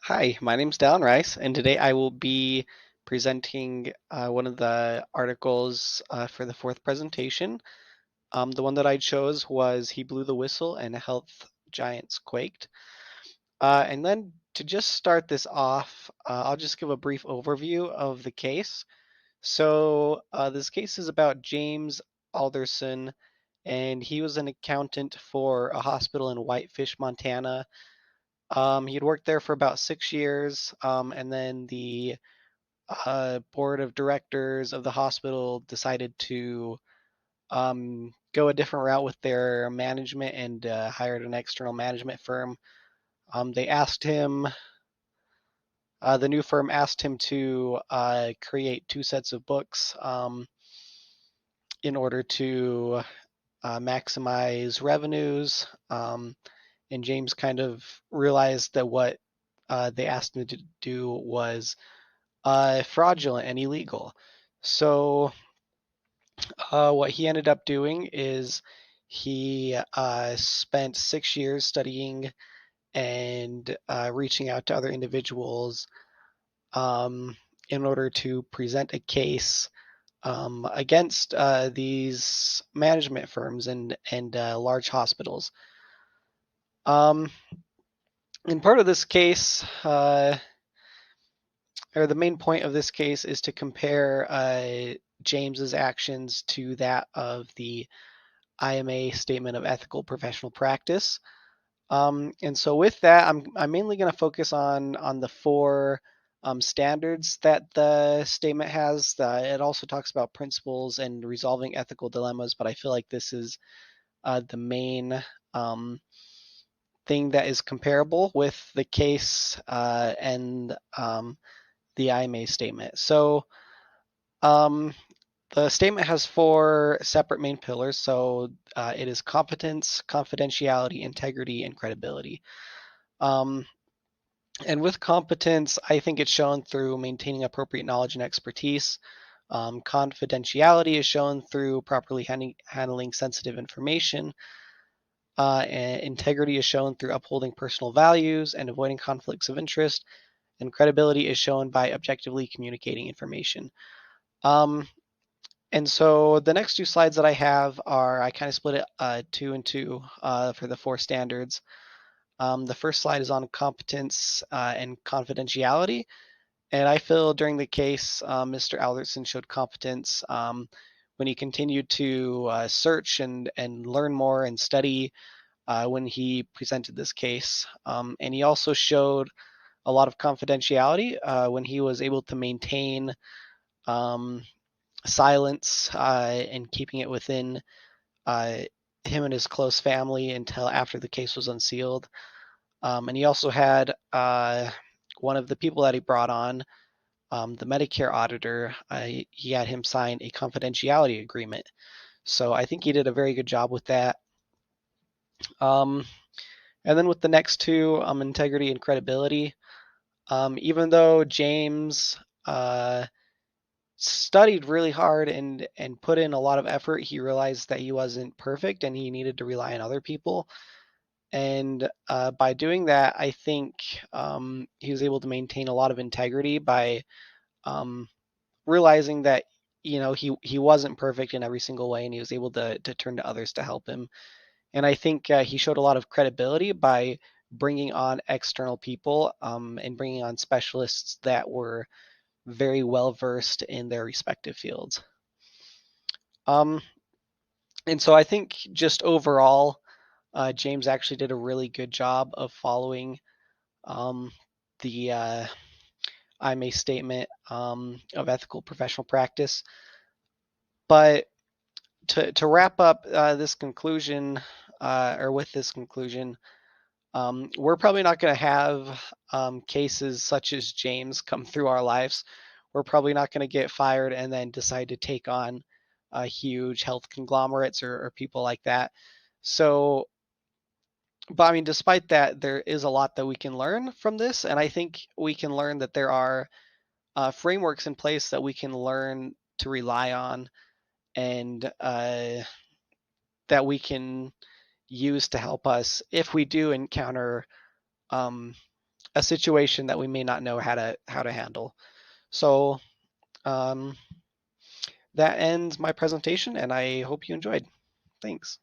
Hi, my name's Dallin Rice, and today I will be presenting one of the articles for the fourth presentation. The one that I chose was He Blew the Whistle and Health Giants Quaked. And then to just start this off, I'll just give a brief overview of the case. This case is about James Alderson, and he was an accountant for a hospital in Whitefish, Montana. He had worked there for about 6 years, and then the board of directors of the hospital decided to go a different route with their management and hired an external management firm. They asked him, the new firm asked him to create two sets of books in order to maximize revenues. And James kind of realized that what they asked him to do was fraudulent and illegal. So what he ended up doing is he spent 6 years studying and reaching out to other individuals um, in order to present a case against these management firms and large hospitals. Um, and part of this case, or the main point of this case, is to compare James's actions to that of the IMA Statement of Ethical Professional Practice. And so with that, I'm mainly going to focus on the four standards that the statement has. It also talks about principles and resolving ethical dilemmas, but I feel like this is the main thing that is comparable with the case and the IMA statement. So um, the statement has four separate main pillars. So it is competence, confidentiality, integrity, and credibility. Um, and with competence, I think it's shown through maintaining appropriate knowledge and expertise. Confidentiality is shown through properly handling sensitive information. And integrity is shown through upholding personal values and avoiding conflicts of interest. And credibility is shown by objectively communicating information. Um, And so the next two slides that I have are, I kind of split it two and two for the four standards. The first slide is on competence and confidentiality. And I feel during the case, Mr. Alderson showed competence when he continued to search and learn more and study when he presented this case. And he also showed a lot of confidentiality when he was able to maintain um, silence and keeping it within uh, him and his close family until after the case was unsealed. And he also had one of the people that he brought on, the Medicare auditor, he had him sign a confidentiality agreement. So I think he did a very good job with that. Um, and then with the next two, integrity and credibility, even though James studied really hard and put in a lot of effort, he realized that he wasn't perfect and he needed to rely on other people. And by doing that, I think he was able to maintain a lot of integrity by um, realizing that he wasn't perfect in every single way, and he was able to turn to others to help him. And I think he showed a lot of credibility by bringing on external people and bringing on specialists that were very well versed in their respective fields. Um, and so I think just overall, James actually did a really good job of following um, the IMA statement of ethical professional practice. But to wrap up this conclusion, or with this conclusion, we're probably not going to have cases such as James come through our lives. We're probably not going to get fired and then decide to take on huge health conglomerates or people like that. So, but I mean, despite that, there is a lot that we can learn from this. And I think we can learn that there are frameworks in place that we can learn to rely on and that we can use to help us if we do encounter um, a situation that we may not know how to handle. So um, that ends my presentation, and I hope you enjoyed. Thanks.